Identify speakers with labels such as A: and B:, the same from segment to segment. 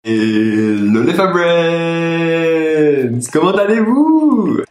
A: Hello les Fabrens, comment allez-vous?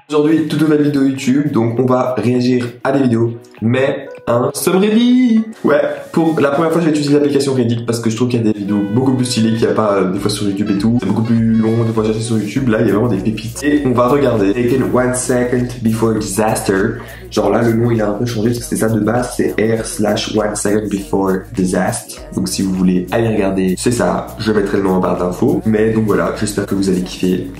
A: Aujourd'hui, toute nouvelle vidéo YouTube, donc on va réagir à des vidéos, mais un Reddit. Ouais, pour la première fois je vais utiliser l'application Reddit parce que je trouve qu'il y a des vidéos beaucoup plus stylées qu'il n'y a pas des fois sur YouTube et tout. C'est beaucoup plus long de fois chercher sur YouTube, là il y a vraiment des pépites. Et on va regarder Taken 1 second before disaster. Genre là le nom il a un peu changé parce que c'était ça de base, c'est r/1 second before disaster. Donc si vous voulez aller regarder, c'est ça, je mettrai le nom en barre d'infos. Mais donc voilà, j'espère que vous allez kiffer.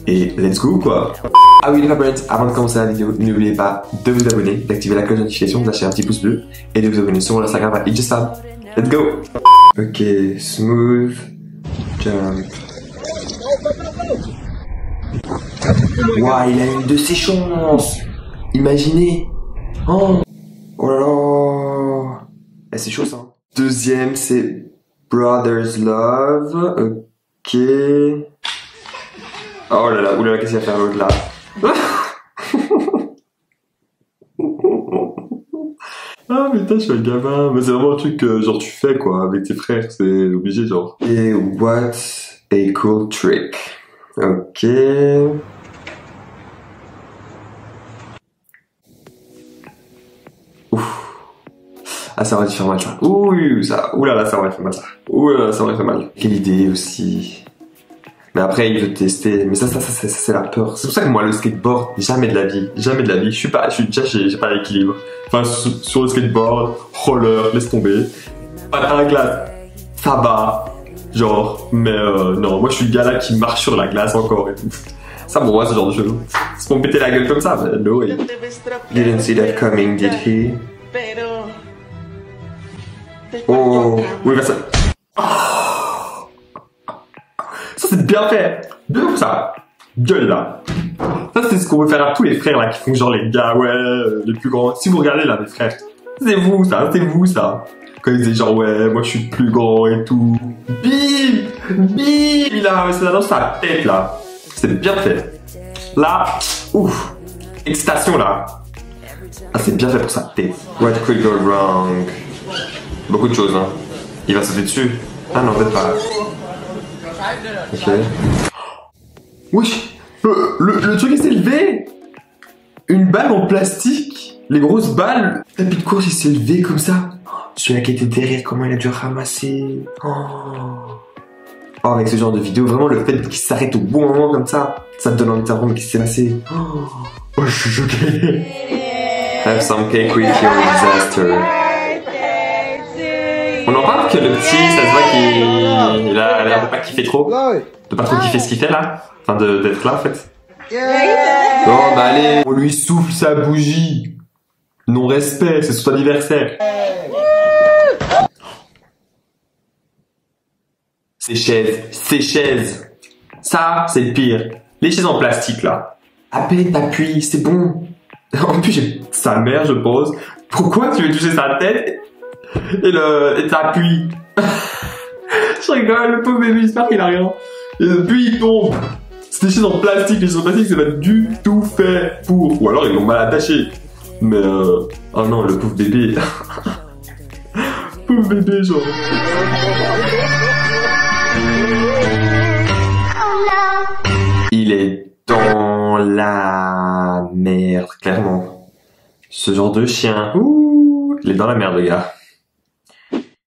A: Et let's go quoi. Ah oui les Fabrens, avant de commencer la vidéo, n'oubliez pas de vous abonner, d'activer la cloche de notification, de lâcher un petit pouce bleu et de vous abonner sur mon Instagram à itjustam. Let's go. Ok, smooth jump. Waouh, il a eu de ses chances. Imaginez. Oh là là. Eh, c'est chaud ça. Deuxième c'est Brothers Love. Ok. Oh là là, oulala, qu'est-ce qu'il va faire l'autre là? Ah putain, je suis un gamin. Mais c'est vraiment un truc que genre tu fais quoi avec tes frères, c'est obligé genre. Et what a cool trick. Ok. Ouf. Ah ça aurait dû faire mal ça. Ouh ça. Oulala, ça aurait fait mal ça. Oulala, ça aurait fait mal. Quelle idée aussi. Mais après, il veut tester. Mais ça c'est la peur. C'est pour ça que moi, le skateboard, jamais de la vie. Jamais de la vie. J'ai pas l'équilibre. Enfin, sur le skateboard, roller, laisse tomber. Patin à la glace, ça va. Genre, mais non, moi je suis le gars là qui marche sur la glace encore et tout. Ça m'envoie ce genre de jeu. C'est pour me péter la gueule comme ça, mais no way. Didn't see that coming, did he? Oh, oui, bah ça. Ça c'est bien fait, bien pour ça, gueule là. Ça c'est ce qu'on veut faire à tous les frères là qui font genre les gars, ouais, les plus grands. Si vous regardez là les frères, c'est vous ça. Quand ils disaient genre ouais, moi je suis plus grand et tout. Bim, bim, là, c'est dans sa tête là. C'est bien fait. Là, ouf, excitation là. Ah c'est bien fait pour sa tête. What could go wrong? Beaucoup de choses hein. Il va sauter dessus. Ah non, peut-être pas. Ok. Wesh, le truc il s'est levé. Une balle en plastique. Les grosses balles. Le tapis de course il s'est levé comme ça. Celui-là qui était derrière, comment il a dû ramasser. Oh, avec ce genre de vidéo, vraiment le fait qu'il s'arrête au bon moment comme ça, ça te donne envie de savoir mais qu'est-ce qui s'est passé. Oh, je suis choqué. Have some cake with your disaster. On en parle que le petit, ça se voit qu'il a l'air de pas kiffer trop. De pas trop kiffer ce qu'il fait là. Enfin d'être là en fait. Bon bah allez, on lui souffle sa bougie. Non-respect, c'est son anniversaire. Ces chaises. Ça, c'est le pire. Les chaises en plastique là. À peine t'appuies, c'est bon. En plus j'ai sa mère je pense. Pourquoi tu veux toucher sa tête? Et t'appuies. Je rigole, le pauvre bébé, j'espère qu'il a rien. Et puis il tombe. C'est des chaises en plastique, les chaises en plastique c'est pas du tout fait pour. Ou alors ils l'ont mal attaché. Mais oh non, le pauvre bébé. Pauvre bébé, genre. Il est dans la merde, clairement. Ce genre de chien. Ouh, il est dans la merde, le gars.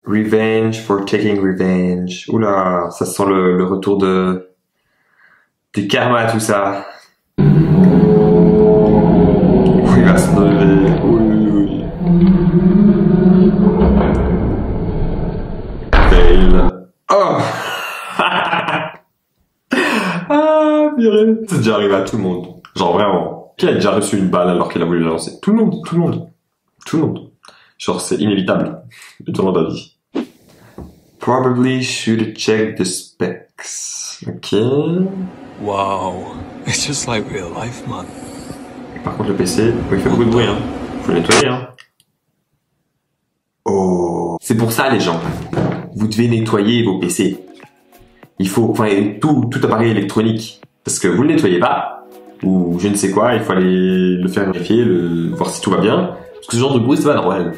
A: Revenge for taking revenge. Oula, ça sent le retour du karma, tout ça. Il va se lever. Oui. Fail. Oh. Ah, purée. C'est déjà arrivé à tout le monde. Genre vraiment. Qui a déjà reçu une balle alors qu'il a voulu la lancer? Tout le monde. Genre c'est inévitable. Tout le monde a dit. Probably should check the specs. Ok.
B: Wow, it's just like real life, man.
A: Par contre le PC, il fait beaucoup de bruit, hein. Faut le nettoyer, hein. Oh. C'est pour ça les gens. Vous devez nettoyer vos PC. Il faut, enfin tout appareil électronique. Parce que vous le nettoyez pas, ou je ne sais quoi, il faut aller le faire vérifier, voir si tout va bien. Parce que ce genre de bruit c'est pas normal.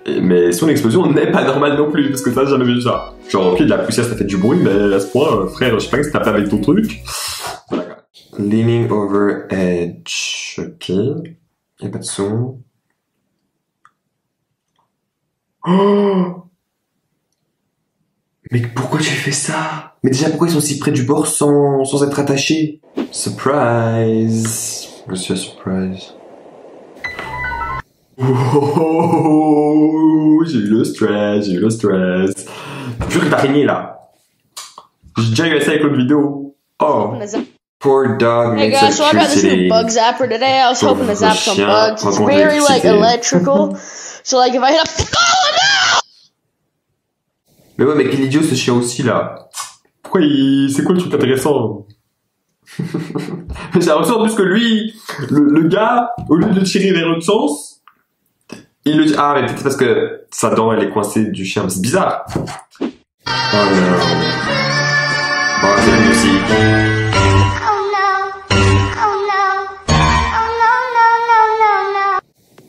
A: Mais son explosion n'est pas normale non plus, parce que t'as jamais vu ça. Genre, ok, de la poussière ça fait du bruit, mais à ce point, frère, je sais pas que c'est tapé avec ton truc. Voilà. Leaning over edge. Ok. Y'a pas de son. Oh! Mais pourquoi tu fais ça? Mais déjà, pourquoi ils sont si près du bord sans être attachés? Surprise. Je suis surprise. Oh, j'ai eu le stress. Pure d'araignée là. J'ai déjà eu ça avec l'autre vidéo. Oh. Poor dog
C: Hey
A: needs
C: guys, so I got this new
A: electricity.
C: bug zapper today. I was hoping to zap some
A: Chien
C: bugs. It's
A: rencontre
C: very like
A: l'électricité.
C: electrical. So like if I hit a oh
A: Mais ouais, mais quel idiot ce chien aussi là. Pourquoi c'est quoi le truc intéressant? J'ai l'impression en plus que lui, le gars, au lieu de tirer vers l'autre sens, il le dit, ah mais peut-être parce que sa dent elle est coincée du chien, c'est bizarre. Oh non. Oh c'est la musique.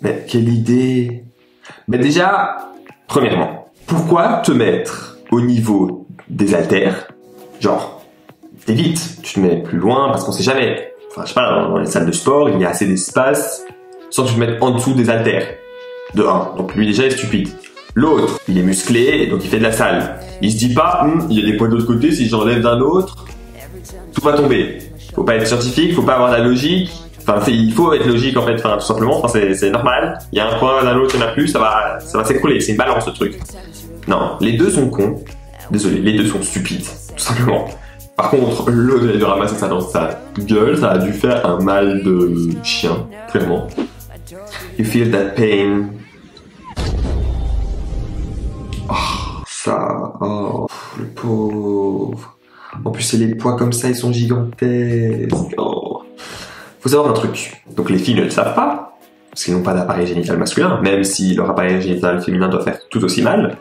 A: Mais quelle idée. Mais déjà, premièrement, pourquoi te mettre au niveau des haltères? Genre, t'évites, tu te mets plus loin parce qu'on sait jamais. Enfin, je sais pas, dans les salles de sport, il y a assez d'espace sans que tu te mettes en dessous des haltères. De un. Donc lui déjà il est stupide. L'autre, il est musclé, donc il fait de la salle. Il se dit pas, il y a des poids de l'autre côté, si j'enlève d'un autre, tout va tomber. Faut pas être scientifique, faut pas avoir la logique. Enfin, il faut être logique en fait, enfin, tout simplement. Enfin, c'est normal. Il y a un point d'un autre, il y en a plus, ça va s'écrouler. C'est une balance, ce truc. Non, les deux sont cons. Désolé, les deux sont stupides, tout simplement. Par contre, l'autre il a dû ramasser ça dans sa gueule, ça a dû faire un mal de chien, clairement. You feel that pain. Oh, ça, oh, le pauvre. En plus, c'est les poids comme ça, ils sont gigantesques. Oh. Faut savoir un truc. Donc les filles ne le savent pas, parce qu'ils n'ont pas d'appareil génital masculin, même si leur appareil génital féminin doit faire tout aussi mal.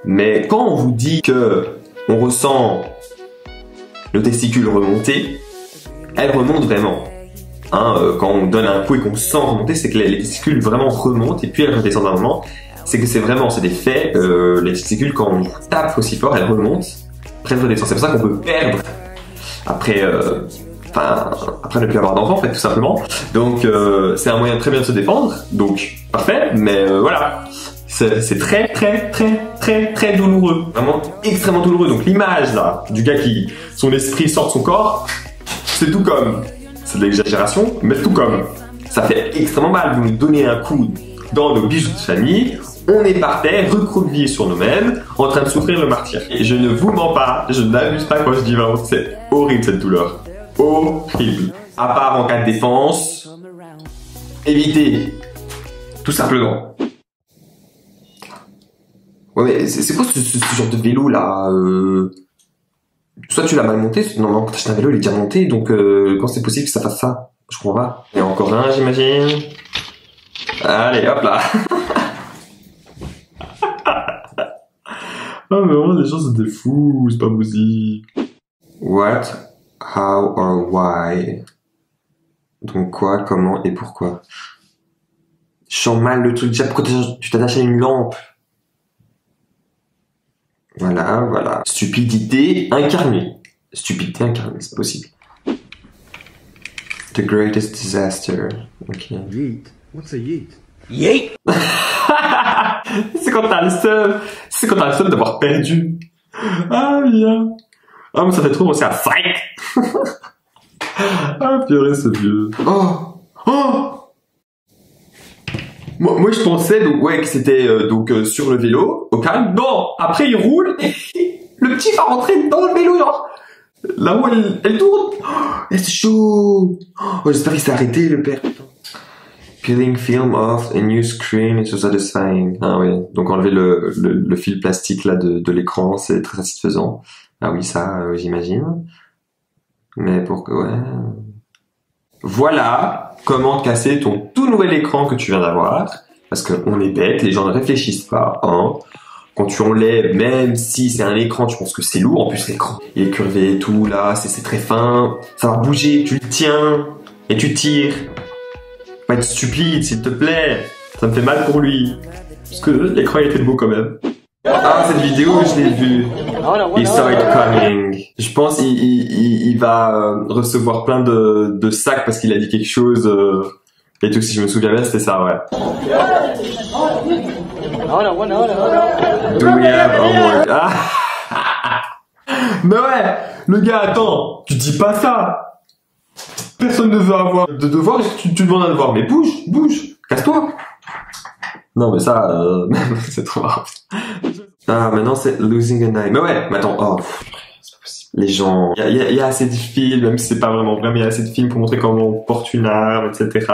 A: Mais quand on vous dit que on ressent le testicule remonter, elle remonte vraiment. Quand on donne un coup et qu'on sent remonter, c'est que les testicules vraiment remontent et puis elles redescendent à un moment. C'est que c'est des faits. Les testicules, quand on tape aussi fort, elles remontent, après elles redescendent. C'est pour ça qu'on peut perdre après ne plus avoir d'enfant, en fait, tout simplement. Donc c'est un moyen très bien de se défendre. Donc parfait, mais voilà. C'est très très très très très douloureux, vraiment extrêmement douloureux. Donc l'image là du gars qui son esprit sort de son corps, c'est tout comme, c'est de l'exagération, mais tout comme, ça fait extrêmement mal. Vous nous donnez un coup dans nos bijoux de famille, on est par terre, recroquevillés sur nous-mêmes, en train de souffrir le martyr. Et je ne vous mens pas, je n'abuse pas quand je dis vraiment, c'est horrible cette douleur, horrible. À part en cas de défense, évitez, tout simplement. Ouais, mais c'est quoi ce genre de vélo là Soit tu l'as mal monté, non, quand t'achètes un vélo, il est déjà monté, donc quand c'est possible que ça fasse ça? Je comprends pas. Et encore un, j'imagine. Allez, hop là. Ah, mais vraiment, les gens, c'est des fous, c'est pas possible. What, how or why? Donc quoi, comment et pourquoi? Je sens mal le truc. Déjà, pourquoi tu t'attaches à une lampe? Voilà. Stupidité incarnée. Stupidité incarnée, c'est possible. The greatest disaster. Ok.
D: Yeet? What's a yeet?
B: Yeet!
A: C'est quand t'as le seum. C'est quand t'as le seum d'avoir perdu. Ah, bien. Ah, mais ça fait trop aussi à fight. Ah, purée, c'est vieux. Oh! Moi, je pensais donc ouais que c'était sur le vélo au calme. Non, après il roule et le petit va rentrer dans le vélo genre là où elle tourne. Oh, et c'est chaud. Oh, j'espère qu'il s'est arrêté le père. Peeling film off a new screen is so satisfying. Ah oui, donc enlever le fil plastique là de l'écran, c'est très satisfaisant. Ah oui, ça j'imagine. Mais pourquoi ouais. Voilà comment casser ton tout nouvel écran que tu viens d'avoir. Parce qu'on est bête, les gens ne réfléchissent pas. Hein. Quand tu enlèves, même si c'est un écran, tu penses que c'est lourd. En plus, l'écran, il est curvé et tout, là, c'est très fin. Ça va bouger, tu le tiens et tu tires. Pas être stupide, s'il te plaît. Ça me fait mal pour lui. Parce que l'écran était beau quand même. Ah, cette vidéo, je l'ai vue. He saw it coming. Je pense il va recevoir plein de sacs parce qu'il a dit quelque chose. Et tout, si je me souviens bien, c'était ça, ouais. Do we have homework? Ah. Mais ouais, le gars, attends, tu dis pas ça. Personne ne veut avoir de devoir, tu demandes un devoir. Mais bouge, casse-toi. Non, mais ça, c'est trop marrant. Ah, maintenant c'est Losing an Eye. Mais ouais, mais attends, oh, c'est pas possible. Les gens, il y a assez de films, même si c'est pas vraiment vrai, mais il y a assez de films pour montrer comment on porte une arme, etc.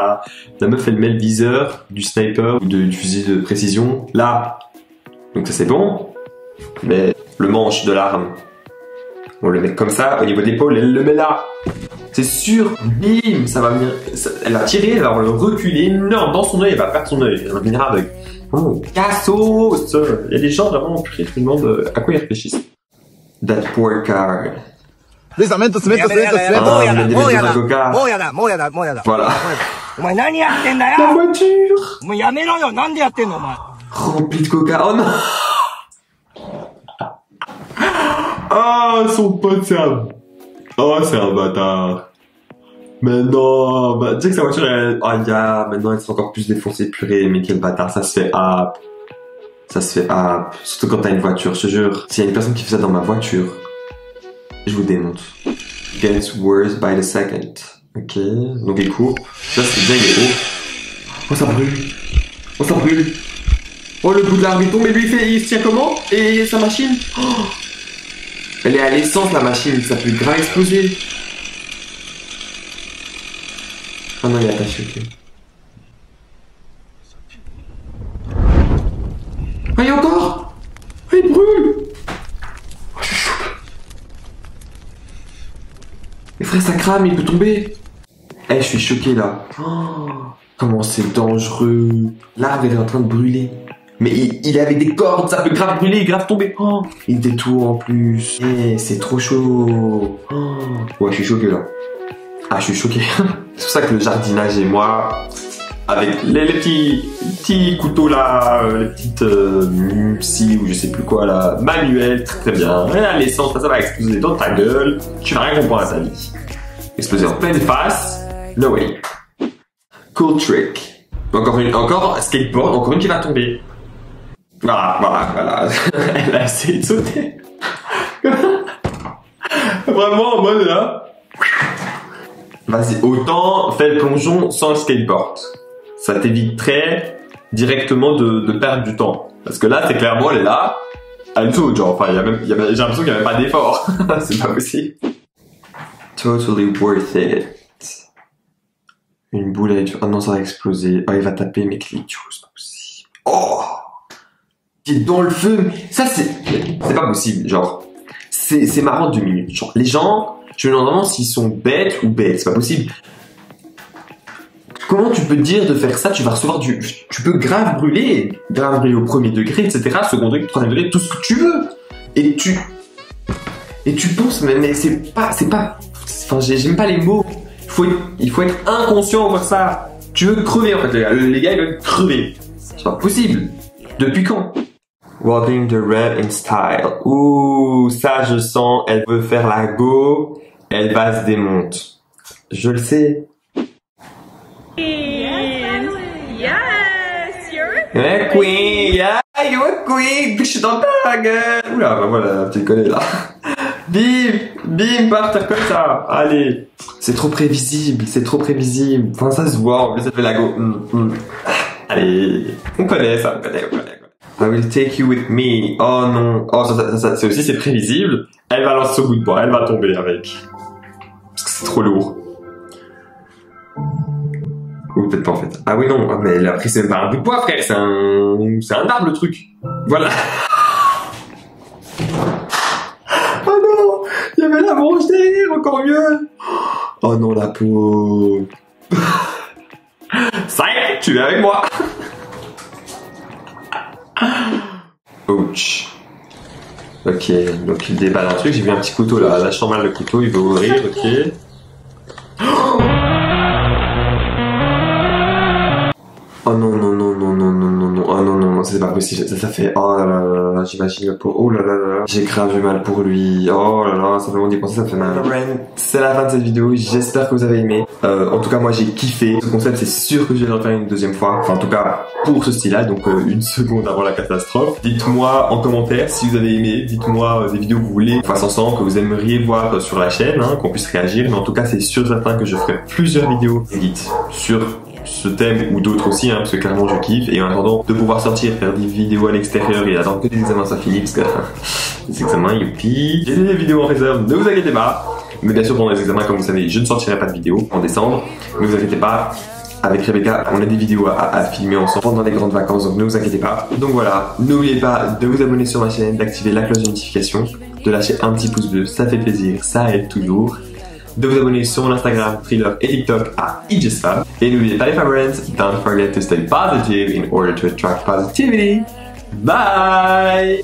A: La meuf, elle met le viseur du sniper ou du fusil de précision là. Donc ça c'est bon. Mais le manche de l'arme, on le met comme ça, au niveau de l'épaule, elle le met là. C'est sûr, bim, ça va venir. Elle va tirer, elle va le reculer énorme dans son œil, elle va perdre son œil, elle va venir avec. Oh, cassos! Il y a des gens vraiment purés, je me demande à quoi ils réfléchissent. That poor car. Ah, il y a des maisons à coca. Voilà. La voiture! Remplie de coca. Oh non! Ah, son pote, c'est un... Oh, c'est un bâtard. Mais non, bah, tu sais que sa voiture, elle... Oh, maintenant, elle s'est encore plus défoncée, purée, mais quel bâtard, ça se fait hap. Ça se fait hap. Surtout quand t'as une voiture, je te jure. S'il y a une personne qui fait ça dans ma voiture, je vous démonte. Gets worse by the second. Ok, donc il court. Là, c'est déjà, il est haut. Oh, ça brûle. Oh, ça brûle. Oh, le bout de l'arbre, il tombe, et lui, il se tient comment? Et sa machine? Oh, elle est à l'essence, la machine, ça peut grave exploser. Oh non, il a pas choqué. Ah, il y a encore! Ah, il brûle! Oh, je suis choqué. Mais frère, ça crame, il peut tomber. Eh, je suis choqué, là. Oh, comment c'est dangereux. L'arbre, il est en train de brûler. Mais il est avec des cordes, ça peut grave brûler, grave tomber. Oh, il détourne en plus. Eh, c'est trop chaud. Oh. Ouais, je suis choqué, là. Ah, je suis choqué. C'est pour ça que le jardinage et moi, avec les petits couteaux là, les petites scies ou je sais plus quoi là, manuel, très très bien. Et l'essence, ça va exploser dans ta gueule. Tu vas rien comprendre à ta vie. Exploser en pleine face, no way. Cool trick. Encore skateboard, encore une qui va tomber. Voilà. Elle a essayé de sauter. Vraiment en mode là. Vas-y, autant fais le plongeon sans le skateboard. Ça t'éviterait directement de perdre du temps. Parce que là, c'est clairement, elle est là, elle saute, genre, enfin, j'ai l'impression qu'il n'y avait pas d'effort. C'est pas possible. Totally worth it. Une boule à... Oh non, ça va exploser. Oh, il va taper mes clitos, c'est pas possible. Oh! Il est dans le feu. Ça, c'est pas possible, genre. C'est marrant 2 minutes. Genre, les gens, je me demande vraiment s'ils sont bêtes ou bêtes. C'est pas possible. Comment tu peux dire de faire ça? Tu vas recevoir tu peux grave brûler au premier degré, etc. Second degré, troisième degré, tout ce que tu veux. Et tu penses, mais c'est pas, enfin, j'aime pas les mots. Il faut être inconscient pour ça. Tu veux crever, en fait, les gars, ils veulent crever. C'est pas possible. Depuis quand? Walking the red in style. Ouh, ça je sens, elle veut faire la go, elle va se démonter. Je le sais.
D: Yes, you're a
A: Ouais, queen, yeah, you're a queen, je suis dans ta gueule. Oula, bah voilà, tu connais là. Bim, partir comme ça, allez. C'est trop prévisible, Enfin, ça se voit, en plus, elle fait la go. Allez, on connaît ça, on connaît. I will take you with me. Oh non. Oh, ça c'est aussi, c'est prévisible. Elle va lancer au bout de bois, elle va tomber avec. Parce que c'est trop lourd. Ou peut-être pas en fait. Ah oui, non, mais elle a pris, c'est même pas un bout de bois, frère, c'est un arbre le truc. Voilà. Oh non, il y avait la branche derrière, encore mieux. Oh non, la peau. Ça y est, tu es avec moi. Ouch. Ok, donc il déballe un truc, j'ai vu un petit couteau là, lâche mal le couteau, il veut ouvrir, ok. Oh non, oh non, non, c'est pas possible. Ça fait, oh là là là là, j'imagine le pauvre. Oh là là là, j'ai grave du mal pour lui. Oh là là, simplement d'y penser, ça me fait mal. C'est la fin de cette vidéo. J'espère que vous avez aimé. En tout cas, moi, j'ai kiffé. Ce concept, c'est sûr que je vais le refaire une deuxième fois. Enfin, en tout cas, pour ce style-là. Donc, une seconde avant la catastrophe. Dites-moi en commentaire si vous avez aimé. Dites-moi des vidéos que vous voulez qu'on fasse ensemble, que vous aimeriez voir sur la chaîne, hein, qu'on puisse réagir. Mais en tout cas, c'est sûr certain que je ferai plusieurs vidéos édites sur ce thème ou d'autres aussi, hein, parce que clairement je kiffe. Et en attendant de pouvoir sortir, faire des vidéos à l'extérieur et attendre que les examens soient finis, parce que les examens, youpi. J'ai des vidéos en réserve, ne vous inquiétez pas. Mais bien sûr, pendant les examens, comme vous savez, je ne sortirai pas de vidéo en décembre. Ne vous inquiétez pas. Avec Rebecca, on a des vidéos à filmer ensemble pendant les grandes vacances, donc ne vous inquiétez pas. Donc voilà, n'oubliez pas de vous abonner sur ma chaîne, d'activer la cloche de notification, de lâcher un petit pouce bleu, ça fait plaisir, ça aide toujours. De vous abonner sur mon Instagram, Thriller et TikTok à ijusfab. Et n'oubliez pas les favorites, don't forget to stay positive in order to attract positivity. Bye!